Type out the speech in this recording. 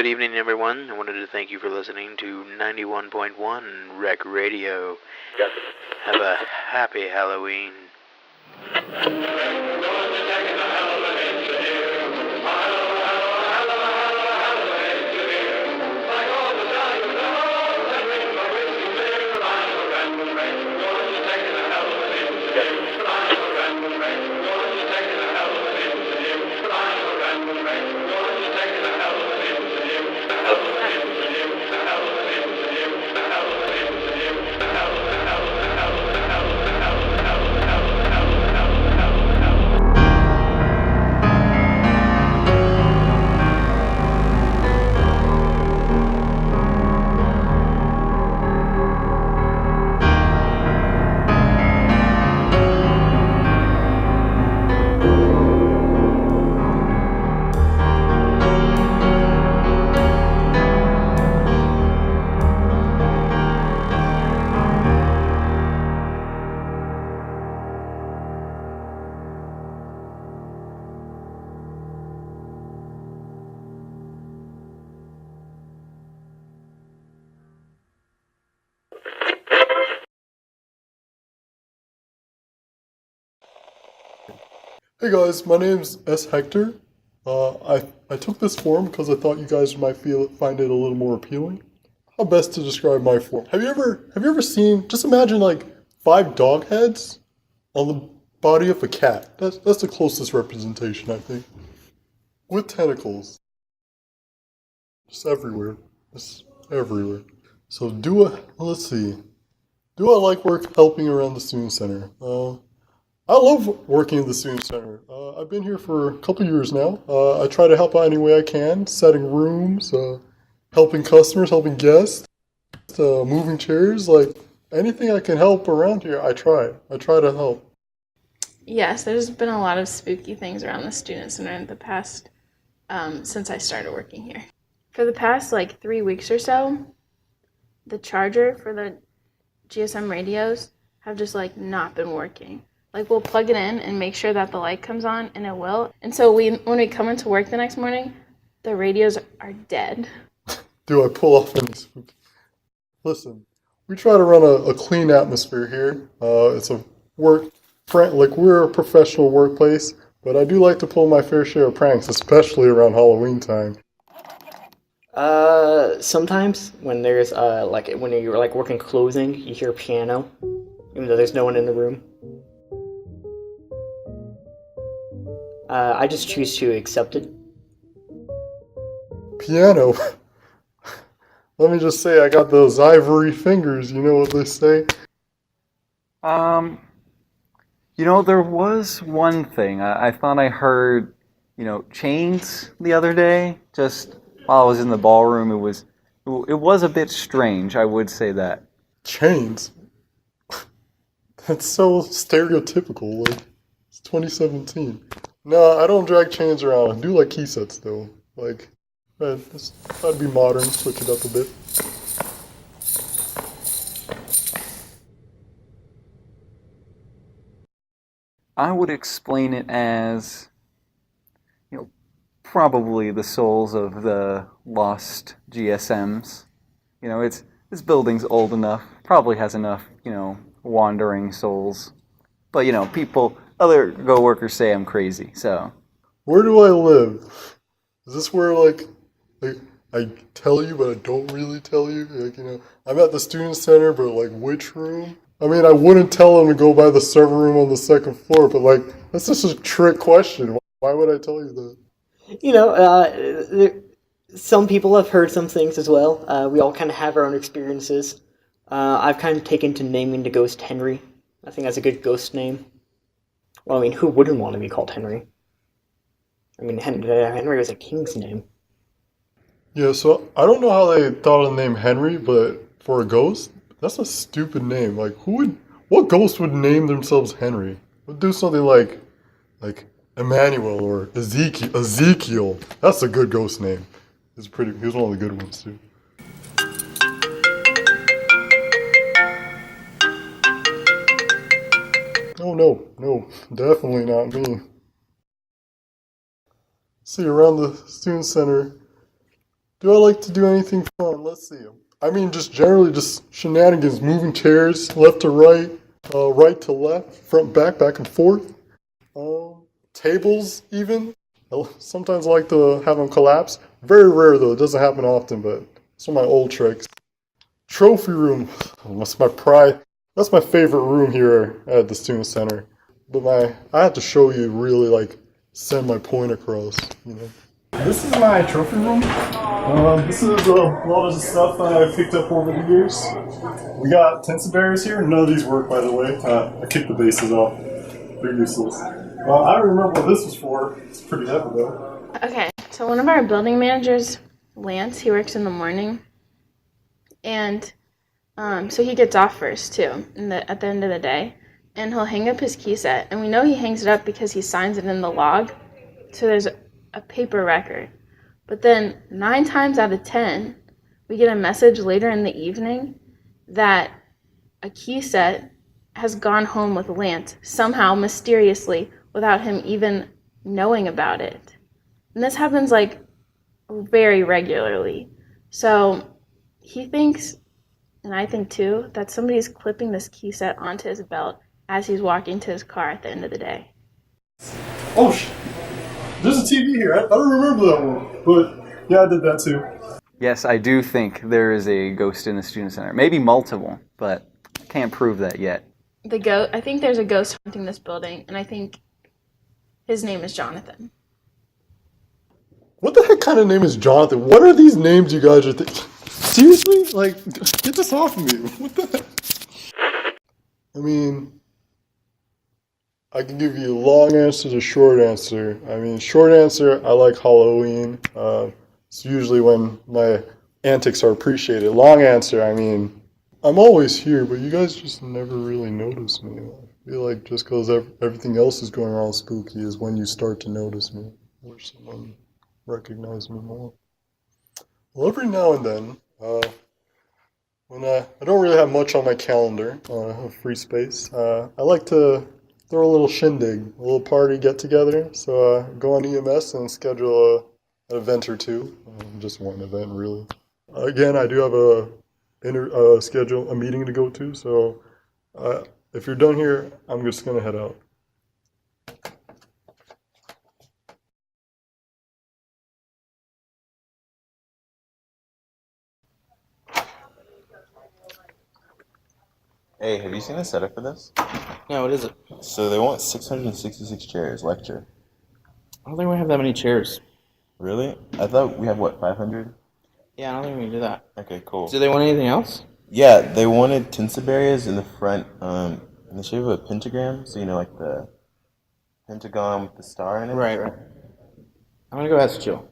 Good evening, everyone. I wanted to thank you for listening to 91.1 Rec Radio. Have a happy Halloween. Hey guys, my name's S. Hector. I took this form because I thought you guys might find it a little more appealing. How best to describe my form? Have you ever seen? Just imagine like 5 dog heads on the body of a cat. That's the closest representation, I think. With tentacles, just everywhere, just everywhere. So let's see. Do I like helping around the student center? I love working in the student center. I've been here for a couple years now. I try to help out any way I can, setting rooms, helping customers, helping guests, moving chairs, like anything I can help around here. I try. I try to help. Yes, there's been a lot of spooky things around the student center in the past since I started working here. For the past 3 weeks or so, the charger for the GSM radios have just not been working. We'll plug it in and make sure that the light comes on, and it will. And so when we come into work the next morning, the radios are dead. Do I pull off any spooky? Listen, we try to run a clean atmosphere here. It's a we're a professional workplace, but I do like to pull my fair share of pranks, especially around Halloween time. Sometimes when there's when you're working closing, you hear a piano, even though there's no one in the room. I just choose to accept it. Piano. Let me just say, I got those ivory fingers. You know what they say? There was one thing. I thought I heard, chains the other day. Just while I was in the ballroom, it was a bit strange. I would say that. Chains. That's so stereotypical. It's 2017. No, I don't drag chains around. I do like key sets though. I'd be modern, switch it up a bit. I would explain it as, probably the souls of the lost GSMs. This building's old enough, probably has enough, wandering souls. But, other co-workers say I'm crazy, so. Where do I live? Is this where, I tell you, but I don't really tell you? I'm at the student center, but, which room? I mean, I wouldn't tell them to go by the server room on the second floor, but, that's just a trick question. Why would I tell you that? Some people have heard some things as well. We all kind of have our own experiences. I've kind of taken to naming the ghost Henry. I think that's a good ghost name. Well, I mean, who wouldn't want to be called Henry? I mean, Henry was a king's name. Yeah, so I don't know how they thought of the name Henry, but for a ghost, that's a stupid name. What ghost would name themselves Henry? Would do something like Emmanuel or Ezekiel. Ezekiel. That's a good ghost name. He was one of the good ones too. Oh no, definitely not me. See, around the student center, Do I like to do anything fun? Let's see. I mean, just generally just shenanigans, moving chairs left to right, right to left, front, back and forth. Tables even. Sometimes I like to have them collapse. Very rare though, it doesn't happen often, but it's one of my old tricks. Trophy room. That's my pride. That's my favorite room here at the student center. But I have to show you really like send my point across, you know. This is my trophy room. This is a lot of the stuff that I picked up over the years. We got tensor barriers here. None of these work, by the way. I kicked the bases off. They're useless. I don't remember what this was for. It's pretty heavy though. Okay, so one of our building managers, Lance, he works in the morning, and so he gets off first too at the end of the day, and he'll hang up his key set, and we know he hangs it up because he signs it in the log, so there's a paper record. But then 9 times out of 10, we get a message later in the evening that a key set has gone home with Lance somehow mysteriously without him even knowing about it. And this happens like very regularly. So he thinks, and I think too, that somebody's clipping this key set onto his belt as he's walking to his car at the end of the day. Oh, there's a TV here. I don't remember that one, but yeah, I did that too. Yes, I do think there is a ghost in the student center. Maybe multiple, but I can't prove that yet. I think there's a ghost haunting this building, and I think his name is Jonathan. What the heck kind of name is Jonathan? What are these names you guys are thinking? Seriously? Like, get this off of me. What the heck? I mean, I can give you long answer to short answer. I mean, short answer, I like Halloween. It's usually when my antics are appreciated. Long answer, I mean, I'm always here, but you guys just never really notice me. I feel like just because everything else is going on spooky is when you start to notice me, or someone recognize me more. Well, every now and then, when I don't really have much on my calendar, free space, I like to throw a little shindig, a little party get together. So go on EMS and schedule an event or two, just one event really. Again, I do have a meeting to go to, so if you're done here, I'm just gonna head out. Hey, have you seen the setup for this? Yeah, what is it? So they want 666 chairs, lecture. I don't think we have that many chairs. Really? I thought we had, what, 500? Yeah, I don't think we can do that. Okay, cool. Do they want anything else? Yeah, they wanted tensor barriers in the front, in the shape of a pentagram, so you know, like the pentagon with the star in it. Right. I'm gonna go ask Jill.